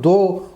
2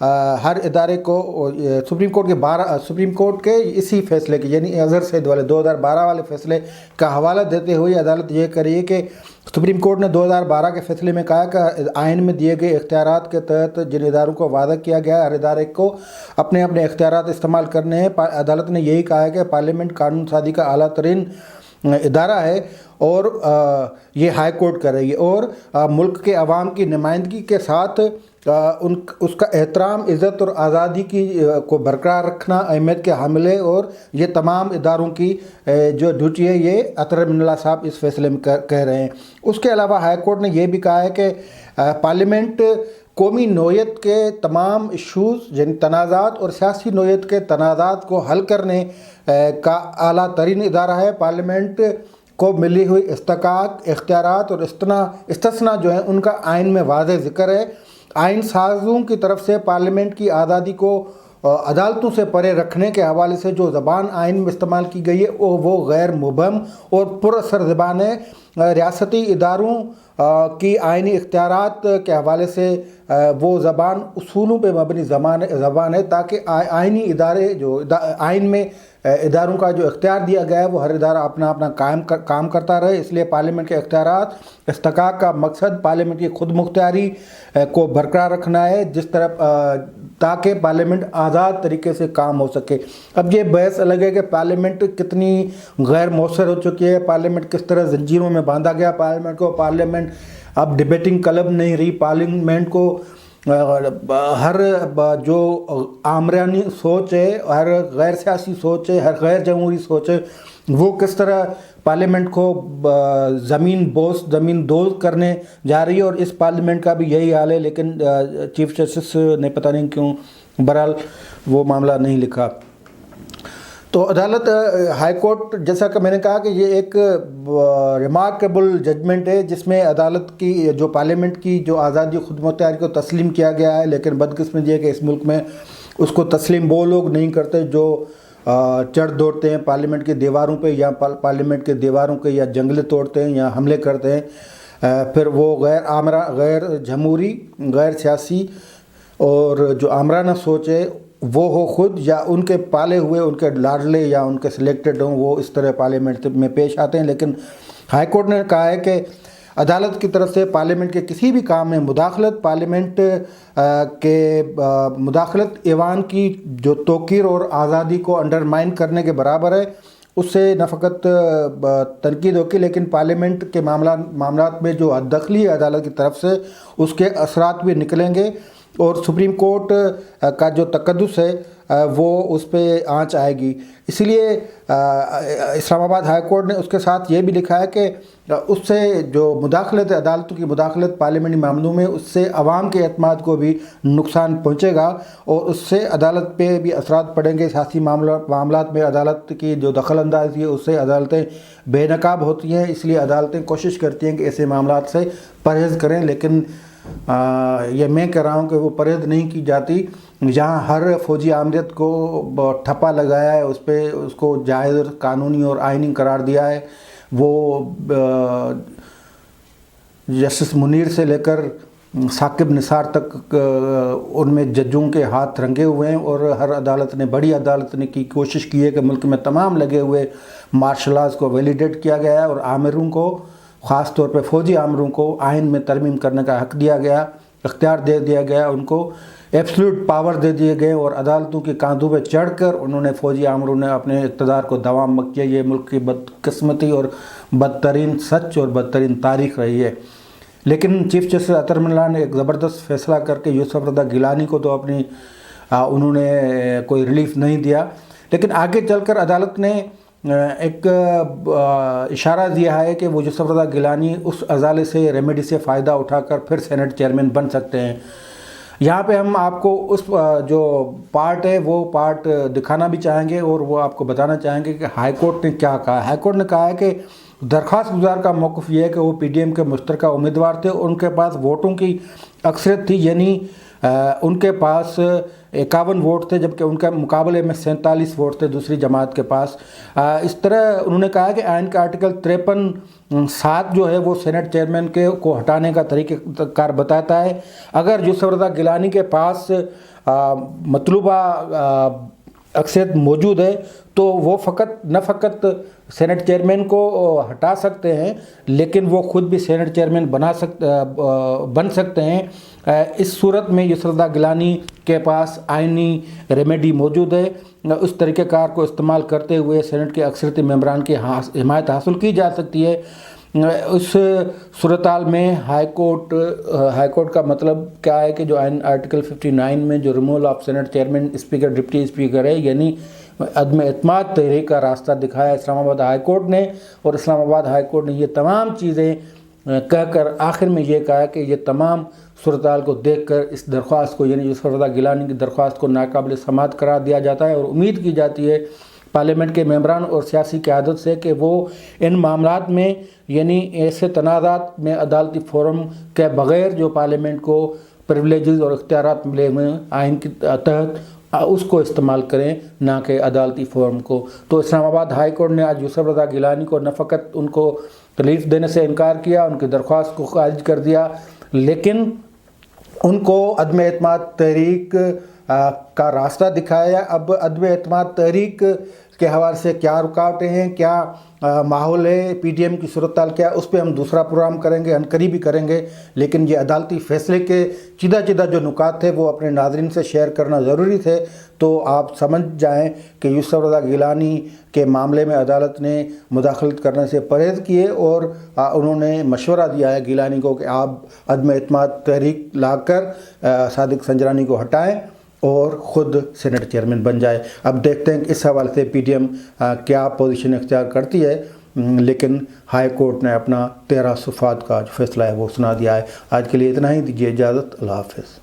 ہر ادارے کو supreme court کے اسی فیصلے کے یعنی اظہر سعید والے 2012 والے فیصلے کا حوالہ دیتے ہوئے عدالت یہ کر رہی ہے کہ سپریم کورٹ نے 2012 کے فیصلے میں کہا کہ آئین میں دیے گئے اختیارات کے تحت جن اداروں کو وعدہ کیا گیا ہے ہر ادارے کو اپنے اختیارات استعمال کرنے ہیں۔ عدالت نے یہی کہا ہے کہ پارلیمنٹ قانون سازی کا اعلیٰ ترین ادارہ ہے اور یہ ہائی کورٹ کر رہی ہے، اور ملک کے عوام کی نمائندگی کے ساتھ اس کا احترام، عزت اور آزادی کو برقرار رکھنا اہمیت کے حامل ہے، اور یہ تمام اداروں کی جو ڈیوٹی ہے یہ اطہر من اللہ صاحب اس فیصلے میں کہہ رہے ہیں۔ اس کے علاوہ ہائی کورٹ نے یہ بھی کہا ہے کہ پارلیمنٹ قومی نوعیت کے تمام ایشوز یعنی تنازعات اور سیاسی نوعیت کے تنازعات کو حل کرنے کا اعلیٰ ترین ادارہ ہے۔ پارلیمنٹ کو ملی ہوئی استحقاق، اختیارات اور استثناء جو ہیں ان کا آئین میں واضح ذکر ہے۔ آئین سازوں کی طرف سے پارلیمنٹ کی آزادی کو عدالتوں سے پرے رکھنے کے حوالے سے جو زبان آئین میں استعمال کی گئی ہے وہ غیر مبہم اور پر اثر زبان ہے۔ ریاستی اداروں کی آئینی اختیارات کے حوالے سے وہ زبان اصولوں پہ مبنی زبان ہے تاکہ آئینی ادارے جو آئین میں اداروں کا جو اختیار دیا گیا ہے وہ ہر ادارہ اپنا کام کرتا رہے۔ اس لیے پارلیمنٹ کے اختیارات استحقاق کا مقصد پارلیمنٹ کی خود مختاری کو برقرار رکھنا ہے تاکہ پارلیمنٹ آزاد طریقے سے کام ہو سکے۔ اب یہ بحث الگ ہے کہ پارلیمنٹ کتنی غیر مؤثر ہو چکی ہے، پارلیمنٹ کس طرح زنجیروں میں باندھا گیا پارلیمنٹ اب ڈیبیٹنگ کلب نہیں رہی۔ پارلیمنٹ کو ہر جو آمرانی سوچ ہے، ہر غیر سیاسی سوچ ہے، ہر غیر جمہوری سوچ ہے، وہ کس طرح پارلیمنٹ کو زمین دوز کرنے جا رہی ہے، اور اس پارلیمنٹ کا بھی یہی حال ہے۔ لیکن چیف جسٹس نے پتہ نہیں کیوں بہرحال وہ معاملہ نہیں لکھا۔ تو عدالت ہائی کورٹ جیسا کہ میں نے کہا کہ یہ ایک ریمارکیبل ججمنٹ ہے جس میں عدالت کی جو پارلیمنٹ کی جو آزادی خود مختاری کو تسلیم کیا گیا ہے، لیکن بدقسمتی ہے کہ اس ملک میں اس کو تسلیم وہ لوگ نہیں کرتے جو چڑھ دوڑتے ہیں پارلیمنٹ کی دیواروں پہ، یا پارلیمنٹ کے دیواروں کے یا جنگلے توڑتے ہیں یا حملے کرتے ہیں۔ پھر وہ غیر آمرہ، غیر جمہوری، غیر سیاسی اور جو آمرانہ سوچ ہے وہ ہو خود یا ان کے پالے ہوئے، ان کے لاڈلے یا ان کے سلیکٹڈ ہوں، وہ اس طرح پارلیمنٹ میں پیش آتے ہیں۔ لیکن ہائی کورٹ نے کہا ہے کہ عدالت کی طرف سے پارلیمنٹ کے کسی بھی کام میں مداخلت مداخلت ایوان کی جو توقیر اور آزادی کو انڈرمائن کرنے کے برابر ہے۔ اس سے نہ فقط تنقید ہوگی لیکن پارلیمنٹ کے معاملات میں جو حد دخلی ہے عدالت کی طرف سے اس کے اثرات بھی نکلیں گے، اور سپریم کورٹ کا جو تقدس ہے وہ اس پہ آنچ آئے گی۔ اسی لیے اسلام آباد ہائی کورٹ نے اس کے ساتھ یہ بھی لکھا ہے کہ اس سے جو مداخلت ہے، عدالتوں کی مداخلت پارلیمنٹی معاملوں میں، اس سے عوام کے اعتماد کو بھی نقصان پہنچے گا، اور اس سے عدالت پہ بھی اثرات پڑیں گے۔ سیاسی معاملات میں عدالت کی جو دخل اندازی ہے اس سے عدالتیں بے نقاب ہوتی ہیں، اس لیے عدالتیں کوشش کرتی ہیں کہ ایسے معاملات سے پرہیز کریں، لیکن یہ میں کہہ رہا ہوں کہ وہ پرہیز نہیں کی جاتی۔ جہاں ہر فوجی آمریت کو ٹھپا لگایا ہے، اس کو جائز اور قانونی اور آئینی قرار دیا ہے، وہ جسٹس منیر سے لے کر ثاقب نثار تک ان میں ججوں کے ہاتھ رنگے ہوئے ہیں، اور ہر عدالت نے، بڑی عدالت نے کی کوشش کی ہے کہ ملک میں تمام لگے ہوئے مارشل لاز کو ویلیڈیٹ کیا گیا ہے، اور آمروں کو، خاص طور پہ فوجی آمروں کو آئین میں ترمیم کرنے کا حق دیا گیا، اختیار دے دیا گیا، ان کو ایبسلیوٹ پاور دے دیے گئے، اور عدالتوں کے کاندھوں پہ چڑھ کر انہوں نے فوجی آمروں نے اپنے اقتدار کو دوام کیا۔ یہ ملک کی بدقسمتی اور بدترین سچ اور بدترین تاریخ رہی ہے۔ لیکن چیف جسٹس اطہر من اللہ نے ایک زبردست فیصلہ کر کے یوسف رضا گیلانی کو تو انہوں نے کوئی ریلیف نہیں دیا، لیکن آگے چل کر عدالت نے ایک اشارہ دیا ہے کہ وہ یوسف رضا گیلانی اس ازالے سے، ریمیڈی سے فائدہ اٹھا کر پھر سینٹ چیئرمین بن سکتے ہیں۔ یہاں پہ ہم آپ کو اس جو پارٹ ہے وہ پارٹ دکھانا بھی چاہیں گے، اور وہ آپ کو بتانا چاہیں گے کہ ہائی کورٹ نے کیا کہا۔ ہائی کورٹ نے کہا ہے کہ درخواست گزار کا موقف یہ ہے کہ وہ پی ڈی ایم کے مشترکہ امیدوار تھے، ان کے پاس ووٹوں کی اکثریت تھی، یعنی ان کے پاس 51 ووٹ تھے، جبکہ ان کا مقابلے میں 47 ووٹ تھے دوسری جماعت کے پاس۔ اس طرح انہوں نے کہا کہ آئین کا آرٹیکل 53(7) جو ہے وہ سینٹ چیئرمین کو ہٹانے کا طریقہ کار بتاتا ہے۔ اگر یوسف رضا گیلانی کے پاس مطلوبہ اکثریت موجود ہے تو وہ نہ فقط سینٹ چیئرمین کو ہٹا سکتے ہیں، لیکن وہ خود بھی سینٹ چیئرمین بن سکتے ہیں۔ اس صورت میں یوسف رضا گیلانی کے پاس آئینی ریمیڈی موجود ہے۔ اس طریقہ کار کو استعمال کرتے ہوئے سینٹ کے اکثریتی ممبران کی حمایت حاصل کی جا سکتی ہے۔ اس صورتحال میں ہائی کورٹ کا مطلب کیا ہے کہ جو آئین آرٹیکل 59 میں جو removal of senate chairman, speaker, deputy speaker ہے، یعنی عدم اعتماد تحریک کا راستہ دکھایا اسلام آباد ہائی کورٹ نے، اور اسلام آباد ہائی کورٹ نے یہ تمام چیزیں کہہ کر آخر میں یہ کہا کہ یہ تمام صورتحال کو دیکھ کر اس درخواست کو، یعنی یوسف رضا گیلانی کی درخواست کو ناقابل سماعت قرار دیا جاتا ہے، اور امید کی جاتی ہے پارلیمنٹ کے ممبران اور سیاسی قیادت سے کہ وہ ان معاملات میں، یعنی ایسے تنازعات میں عدالتی فورم کے بغیر جو پارلیمنٹ کو پریولیجز اور اختیارات ملے ہوئے ہیں آئین کے تحت، اس کو استعمال کریں، نہ کہ عدالتی فورم کو۔ تو اسلام آباد ہائی کورٹ نے آج یوسف رضا گیلانی کو نہ فقط ان کو ریلیف دینے سے انکار کیا، ان کی درخواست کو خارج کر دیا، لیکن ان کو عدم اعتماد تحریک کا راستہ دکھایا۔ اب عدم اعتماد تحریک کے حوالے سے کیا رکاوٹیں ہیں، کیا ماحول ہے، پی ٹی ایم کی صورتحال کیا، اس پہ ہم دوسرا پروگرام کریں گے، عنقریب کریں گے، لیکن یہ عدالتی فیصلے کے چیدہ جو نکات تھے وہ اپنے ناظرین سے شیئر کرنا ضروری تھے۔ تو آپ سمجھ جائیں کہ یوسف رضا گیلانی کے معاملے میں عدالت نے مداخلت کرنے سے پرہیز کیے، اور انہوں نے مشورہ دیا ہے گیلانی کو کہ آپ عدم اعتماد تحریک لا کر صادق سنجرانی کو ہٹائیں اور خود سینٹ چیئرمین بن جائے۔ اب دیکھتے ہیں کہ اس حوالے سے پی ٹی ایم کیا پوزیشن اختیار کرتی ہے، لیکن ہائی کورٹ نے اپنا 13 صفحات کا جو فیصلہ ہے وہ سنا دیا ہے۔ آج کے لیے اتنا ہی، دیجیے اجازت، اللہ حافظ۔